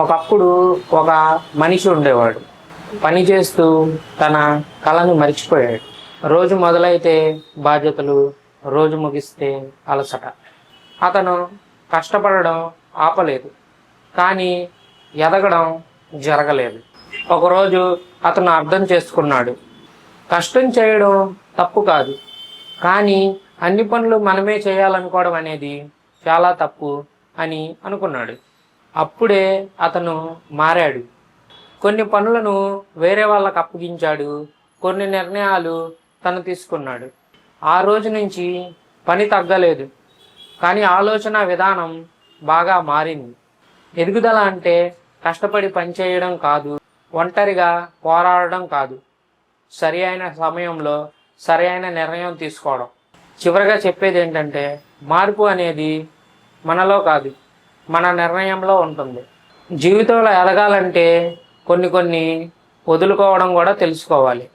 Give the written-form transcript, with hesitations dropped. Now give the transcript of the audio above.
ఒకప్పుడు ఒక మనిషి ఉండేవాడు. పని చేస్తూ తన కళను మర్చిపోయాడు. రోజు మొదలైతే బాధ్యతలు, రోజు ముగిస్తే అలసట. అతను కష్టపడడం ఆపలేదు, కానీ ఎదగడం జరగలేదు. ఒకరోజు అతను అర్థం చేసుకున్నాడు, కష్టం చేయడం తప్పు కాదు, కానీ అన్ని పనులు మనమే చేయాలనుకోవడం అనేది చాలా తప్పు అని అనుకున్నాడు. అప్పుడే అతను మారాడు. కొన్ని పనులను వేరే వాళ్ళకు అప్పగించాడు, కొన్ని నిర్ణయాలు తను తీసుకున్నాడు. ఆ రోజు నుంచి పని తగ్గలేదు, కానీ ఆలోచన విధానం బాగా మారింది. ఎదుగుదల అంటే కష్టపడి పనిచేయడం కాదు, ఒంటరిగా పోరాడడం కాదు, సరి అయిన సమయంలో సరి అయిన నిర్ణయం తీసుకోవడం. చివరిగా చెప్పేది ఏంటంటే, మార్పు అనేది మనలో కాదు, మన నిర్ణయంలో ఉంటుంది. జీవితంలో ఎదగాలంటే కొన్ని వదులుకోవడం కూడా తెలుసుకోవాలి.